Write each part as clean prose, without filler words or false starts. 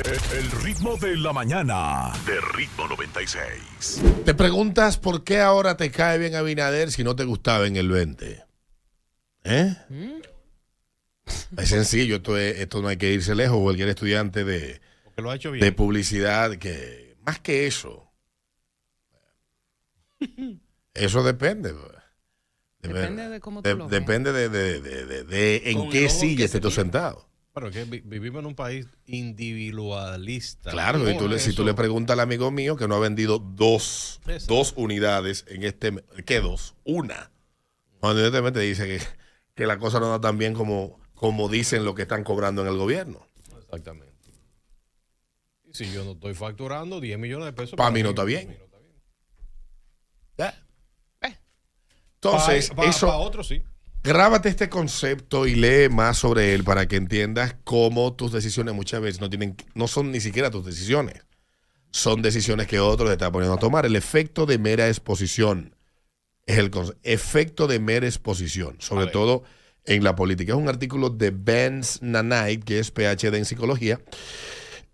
El ritmo de la mañana de Ritmo 96. Te preguntas por qué ahora te cae bien Abinader si no te gustaba en el 20. ¿Eh? Es sencillo, esto no hay que irse lejos. Cualquier estudiante porque lo ha hecho bien. de publicidad, que más que eso, eso depende. Depende de cómo tú lo ves. Depende de en Con qué el ojo silla que estés se tú mira. sentado. Bueno, que vivimos en un país individualista. Claro, y si tú le preguntas al amigo mío que no ha vendido dos unidades en este... ¿Qué dos? Una. Evidentemente dice que la cosa no da tan bien como dicen lo que están cobrando en el gobierno. Exactamente. Y si yo no estoy facturando 10 millones de pesos... Para mí no está bien. ¿Ya? Entonces, eso... Para otros sí. Grábate este concepto y lee más sobre él para que entiendas cómo tus decisiones muchas veces no son ni siquiera tus decisiones. Son decisiones que otros te están poniendo a tomar. El efecto de mera exposición es el efecto de mera exposición, sobre todo en la política. Es un artículo de Ben Nanait, que es PhD en psicología,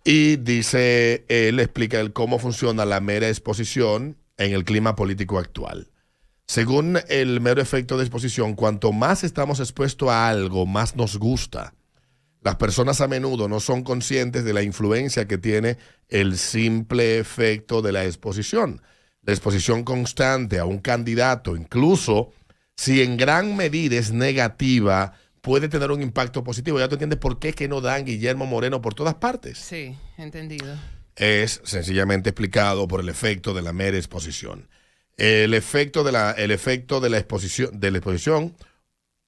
y dice, él explica cómo funciona la mera exposición en el clima político actual. Según el mero efecto de exposición, cuanto más estamos expuestos a algo, más nos gusta. Las personas a menudo no son conscientes de la influencia que tiene el simple efecto de la exposición. La exposición constante a un candidato, incluso si en gran medida es negativa, puede tener un impacto positivo. ¿Ya tú entiendes por qué que no dan Guillermo Moreno por todas partes? Sí, entendido. Es sencillamente explicado por el efecto de la mera exposición. El efecto de la exposición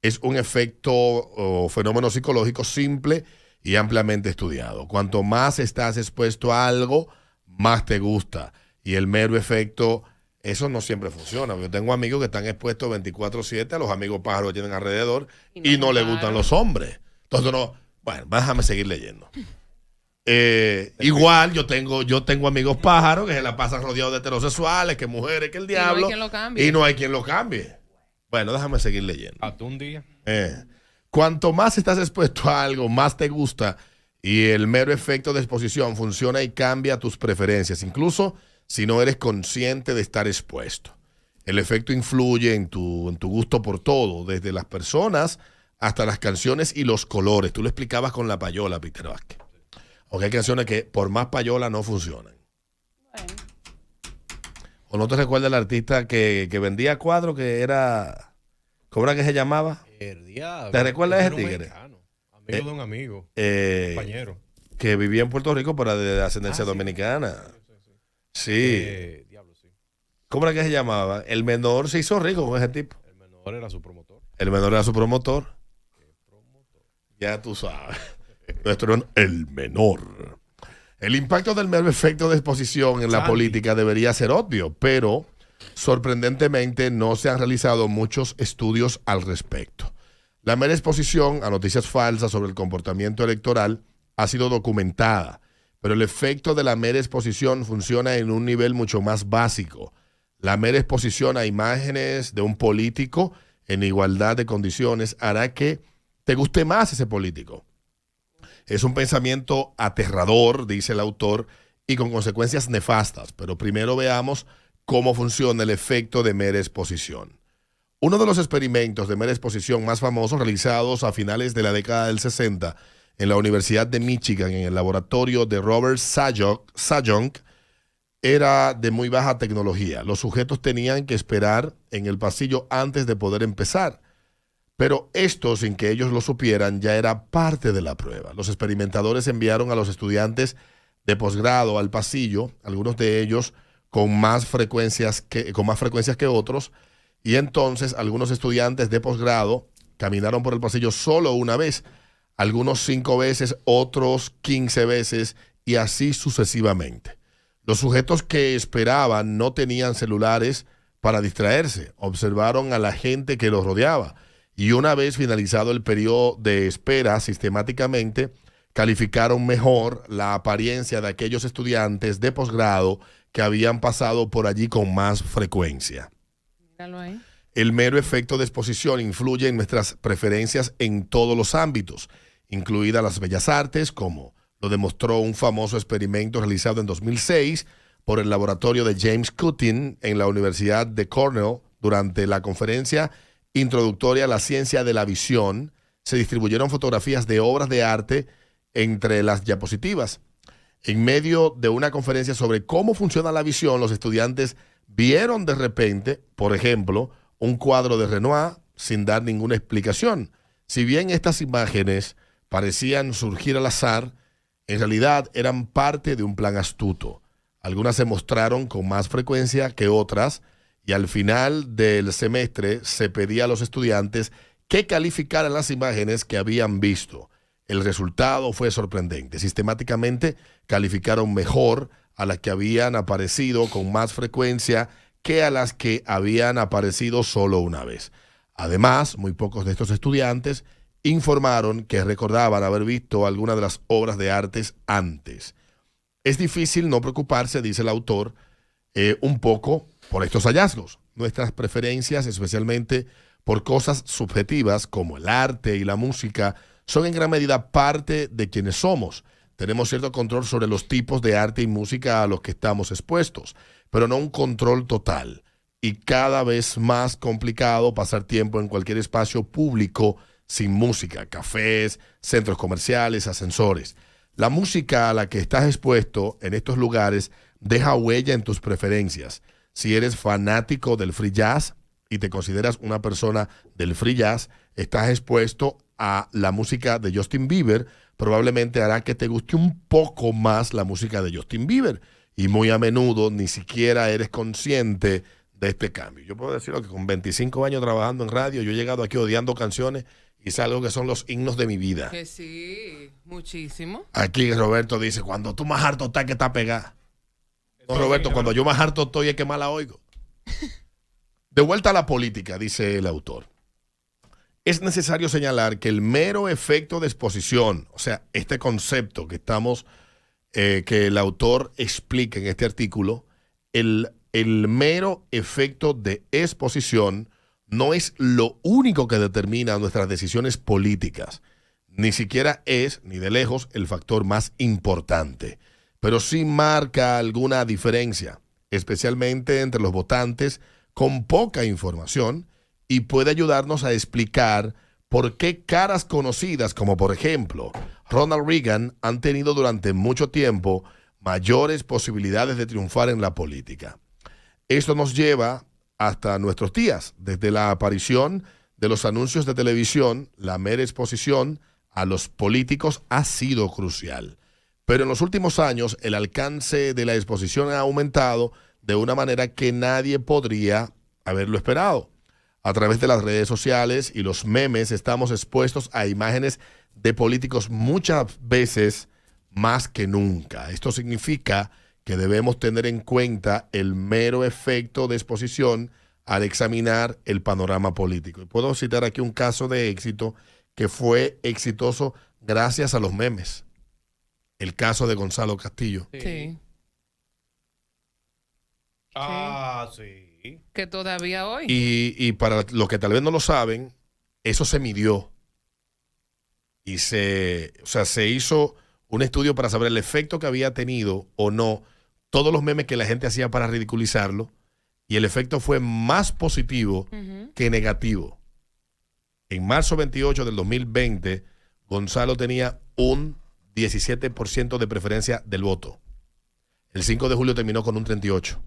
es un efecto o fenómeno psicológico simple y ampliamente estudiado. Cuanto más estás expuesto a algo, más te gusta. Y el mero efecto, eso no siempre funciona. Yo tengo amigos que están expuestos 24/7 a los amigos pájaros que tienen alrededor y no les gustan los hombres. Entonces, déjame seguir leyendo. Igual yo tengo amigos pájaros que se la pasan rodeados de heterosexuales, que mujeres, que el diablo. Y no hay quien lo cambie. Bueno, déjame seguir leyendo. Hasta un día. Cuanto más estás expuesto a algo, más te gusta. Y el mero efecto de exposición funciona y cambia tus preferencias, incluso si no eres consciente de estar expuesto. El efecto influye en tu gusto por todo, desde las personas hasta las canciones y los colores. Tú lo explicabas con la payola, Peter Vázquez. Porque hay canciones que por más payola no funcionan. Bueno. ¿O no te recuerdas el artista que vendía cuadros que era... ¿Cómo era que se llamaba? El diablo. ¿Te recuerdas de ese tigre? Amigo de un amigo. Compañero. Que vivía en Puerto Rico, pero de ascendencia dominicana. Sí. Diablo, sí. ¿Cómo era que se llamaba? El menor se hizo rico con ese tipo. El menor era su promotor. El menor era su promotor. Ya tú sabes. Nuestro el menor. El impacto del mero efecto de exposición en la política debería ser obvio, pero sorprendentemente no se han realizado muchos estudios al respecto. La mera exposición a noticias falsas sobre el comportamiento electoral ha sido documentada, pero el efecto de la mera exposición funciona en un nivel mucho más básico. La mera exposición a imágenes de un político en igualdad de condiciones hará que te guste más ese político. Es un pensamiento aterrador, dice el autor, y con consecuencias nefastas, pero primero veamos cómo funciona el efecto de mera exposición. Uno de los experimentos de mera exposición más famosos realizados a finales de la década del 60 en la Universidad de Michigan, en el laboratorio de Robert Sajong, era de muy baja tecnología. Los sujetos tenían que esperar en el pasillo antes de poder empezar. Pero esto, sin que ellos lo supieran, ya era parte de la prueba. Los experimentadores enviaron a los estudiantes de posgrado al pasillo, algunos de ellos con más frecuencias que otros, y entonces algunos estudiantes de posgrado caminaron por el pasillo solo una vez, algunos 5 veces, otros 15 veces, y así sucesivamente. Los sujetos que esperaban no tenían celulares para distraerse, observaron a la gente que los rodeaba, y una vez finalizado el periodo de espera, sistemáticamente calificaron mejor la apariencia de aquellos estudiantes de posgrado que habían pasado por allí con más frecuencia. Míralo ahí. El mero efecto de exposición influye en nuestras preferencias en todos los ámbitos, incluidas las bellas artes como Lo demostró un famoso experimento realizado en 2006 por el laboratorio de James Cutting en la Universidad de Cornell. Durante la conferencia introductoria a la ciencia de la visión, se distribuyeron fotografías de obras de arte entre las diapositivas. En medio de una conferencia sobre cómo funciona la visión, los estudiantes vieron de repente, por ejemplo, un cuadro de Renoir sin dar ninguna explicación. Si bien estas imágenes parecían surgir al azar, en realidad eran parte de un plan astuto. Algunas se mostraron con más frecuencia que otras y al final del semestre se pedía a los estudiantes que calificaran las imágenes que habían visto. El resultado fue sorprendente. Sistemáticamente calificaron mejor a las que habían aparecido con más frecuencia que a las que habían aparecido solo una vez. Además, muy pocos de estos estudiantes informaron que recordaban haber visto alguna de las obras de artes antes. Es difícil no preocuparse, dice el autor, un poco por estos hallazgos. Nuestras preferencias, especialmente por cosas subjetivas como el arte y la música, son en gran medida parte de quienes somos. Tenemos cierto control sobre los tipos de arte y música a los que estamos expuestos, pero no un control total. Y cada vez más complicado pasar tiempo en cualquier espacio público sin música, cafés, centros comerciales, ascensores. La música a la que estás expuesto en estos lugares deja huella en tus preferencias. Si eres fanático del free jazz y te consideras una persona del free jazz, estás expuesto a la música de Justin Bieber, probablemente hará que te guste un poco más la música de Justin Bieber. Y muy a menudo ni siquiera eres consciente de este cambio. Yo puedo decirlo que con 25 años trabajando en radio, yo he llegado aquí odiando canciones y es algo que son los himnos de mi vida. Que sí, muchísimo. Aquí Roberto dice, cuando tú más harto estás que está pegada. No, Roberto, cuando yo más harto estoy es que más la oigo. De vuelta a la política, dice el autor. Es necesario señalar que el mero efecto de exposición, o sea, este concepto que que el autor explica en este artículo, el mero efecto de exposición no es lo único que determina nuestras decisiones políticas. Ni siquiera es, ni de lejos, el factor más importante. Pero sí marca alguna diferencia, especialmente entre los votantes con poca información, y puede ayudarnos a explicar por qué caras conocidas, como por ejemplo Ronald Reagan, han tenido durante mucho tiempo mayores posibilidades de triunfar en la política. Esto nos lleva hasta nuestros días. Desde la aparición de los anuncios de televisión, la mera exposición a los políticos ha sido crucial. Pero en los últimos años, el alcance de la exposición ha aumentado de una manera que nadie podría haberlo esperado. A través de las redes sociales y los memes estamos expuestos a imágenes de políticos muchas veces más que nunca. Esto significa que debemos tener en cuenta el mero efecto de exposición al examinar el panorama político. Y puedo citar aquí un caso de éxito que fue exitoso gracias a los memes. El caso de Gonzalo Castillo. Sí. Sí. Que todavía hoy. Y para los que tal vez no lo saben, eso se midió. Y se hizo un estudio para saber el efecto que había tenido o no todos los memes que la gente hacía para ridiculizarlo. Y el efecto fue más positivo que negativo. En marzo 28 del 2020, Gonzalo tenía un 17% de preferencia del voto. El 5 de julio terminó con un 38%.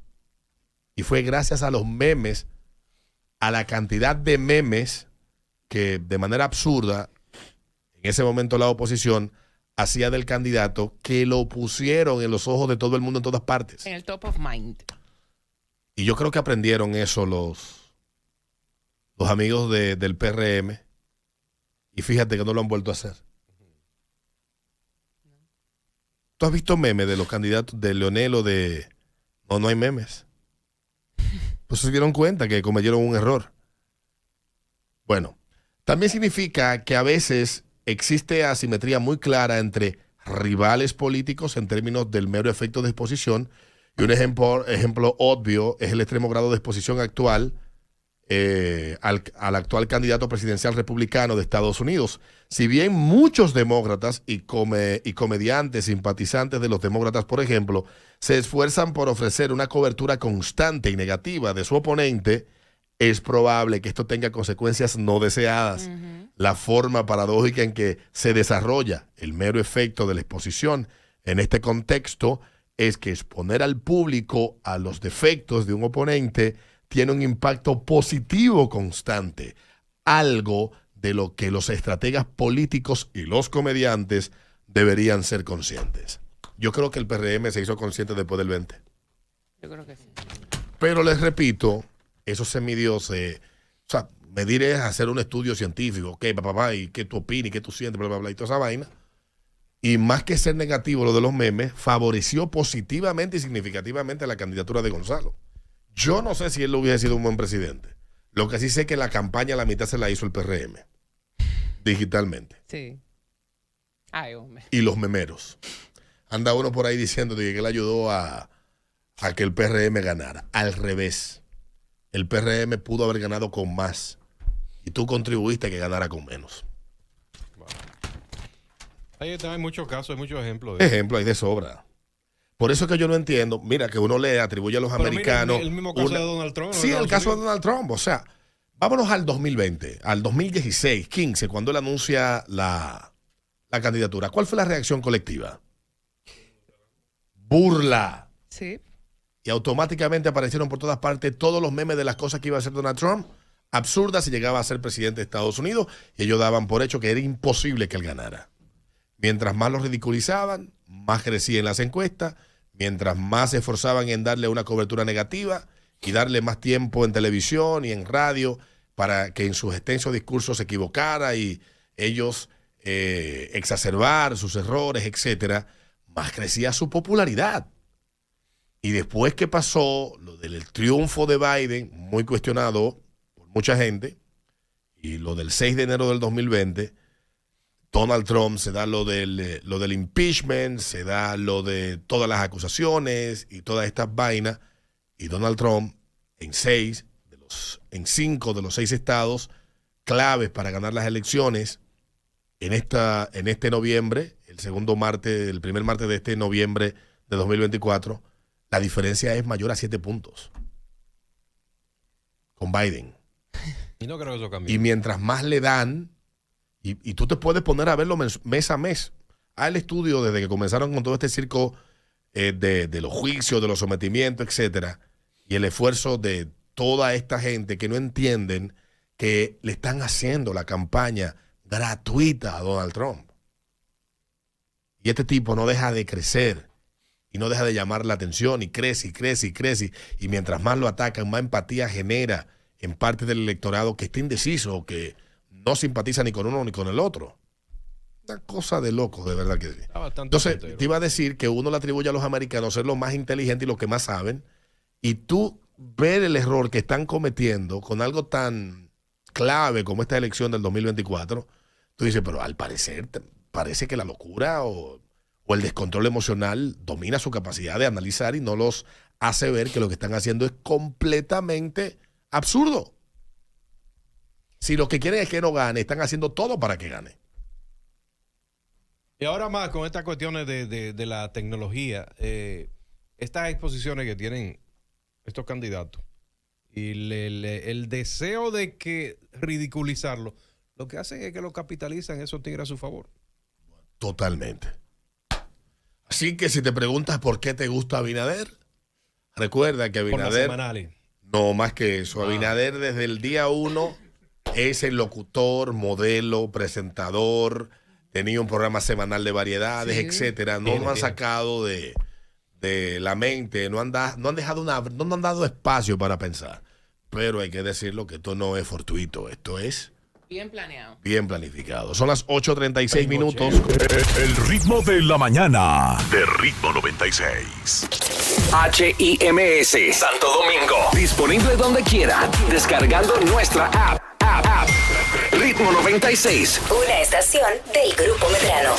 Y fue gracias a los memes, a la cantidad de memes que de manera absurda, en ese momento la oposición hacía del candidato, que lo pusieron en los ojos de todo el mundo en todas partes. En el top of mind. Y yo creo que aprendieron eso los amigos del PRM. Y fíjate que no lo han vuelto a hacer. ¿Tú has visto memes de los candidatos de Leonel o de... No hay memes. Pues se dieron cuenta que cometieron un error. Bueno, también significa que a veces existe asimetría muy clara entre rivales políticos en términos del mero efecto de exposición, y un ejemplo obvio es el extremo grado de exposición actual al actual candidato presidencial republicano de Estados Unidos. Si bien muchos demócratas y comediantes simpatizantes de los demócratas, por ejemplo, se esfuerzan por ofrecer una cobertura constante y negativa de su oponente, es probable que esto tenga consecuencias no deseadas. La forma paradójica en que se desarrolla el mero efecto de la exposición en este contexto es que exponer al público a los defectos de un oponente tiene un impacto positivo constante, algo de lo que los estrategas políticos y los comediantes deberían ser conscientes. Yo creo que el PRM se hizo consciente después del 20. Yo creo que sí. Pero les repito, eso se midió, medir es hacer un estudio científico, ok, papá, y qué tú opinas, y qué tú sientes, bla, bla, bla, y toda esa vaina. Y más que ser negativo lo de los memes, favoreció positivamente y significativamente la candidatura de Gonzalo. Yo no sé si él hubiese sido un buen presidente. Lo que sí sé es que la campaña la mitad se la hizo el PRM, digitalmente. Sí. Ay, hombre. Y los memeros. Anda uno por ahí diciendo que él ayudó a que el PRM ganara. Al revés. El PRM pudo haber ganado con más. Y tú contribuiste a que ganara con menos. Hay muchos casos, hay muchos ejemplos. Ejemplos hay de sobra. Por eso es que yo no entiendo. Mira, que uno le atribuye a los americanos. Mira, el mismo caso de Donald Trump. Sí, el caso de Donald Trump. O sea, vámonos al 2020, al 2016, 15, cuando él anuncia la candidatura. ¿Cuál fue la reacción colectiva? Burla. Sí. Y automáticamente aparecieron por todas partes todos los memes de las cosas que iba a hacer Donald Trump, absurdas si llegaba a ser presidente de Estados Unidos, y ellos daban por hecho que era imposible que él ganara. Mientras más lo ridiculizaban, más crecía en las encuestas, mientras más se esforzaban en darle una cobertura negativa y darle más tiempo en televisión y en radio para que en sus extensos discursos se equivocara y ellos exacerbar sus errores, etcétera, más crecía su popularidad. Y después que pasó lo del triunfo de Biden, muy cuestionado por mucha gente, y lo del 6 de enero del 2020, Donald Trump se da lo del impeachment, se da lo de todas las acusaciones y todas estas vainas, y Donald Trump en 5 de los 6 estados claves para ganar las elecciones en este noviembre, el primer martes de este noviembre de 2024, la diferencia es mayor a 7 puntos con Biden. Y no creo que eso cambie. Y mientras más le dan, y tú te puedes poner a verlo mes a mes. Al estudio desde que comenzaron con todo este circo de los juicios, de los sometimientos, etcétera, y el esfuerzo de toda esta gente que no entienden que le están haciendo la campaña gratuita a Donald Trump. Y este tipo no deja de crecer y no deja de llamar la atención y crece y crece y crece. Y mientras más lo atacan, más empatía genera en parte del electorado que está indeciso o que no simpatiza ni con uno ni con el otro. Una cosa de locos, de verdad que sí. Entonces, te iba a decir que uno le atribuye a los americanos ser los más inteligentes y los que más saben, y tú ver el error que están cometiendo con algo tan clave como esta elección del 2024, tú dices, pero al parecer parece que la locura o el descontrol emocional domina su capacidad de analizar y no los hace ver que lo que están haciendo es completamente absurdo. Si lo que quieren es que no gane, están haciendo todo para que gane. Y ahora más con estas cuestiones de la tecnología, estas exposiciones que tienen estos candidatos y el deseo de que ridiculizarlo, lo que hacen es que lo capitalizan esos tigres a su favor. Totalmente. Así que si te preguntas por qué te gusta Abinader, recuerda que Abinader, no más que eso, Abinader desde el día 1 es el locutor, modelo, presentador, tenía un programa semanal de variedades, sí, etcétera. No lo han sacado de la mente, no han dado espacio para pensar. Pero hay que decirlo que esto no es fortuito, esto es bien planeado. Bien planificado. Son las 8:36 minutos. El ritmo de la mañana de Ritmo 96. HIMS Santo Domingo. Disponible donde quiera. Descargando nuestra app. Ritmo 96. Una estación del Grupo Medrano.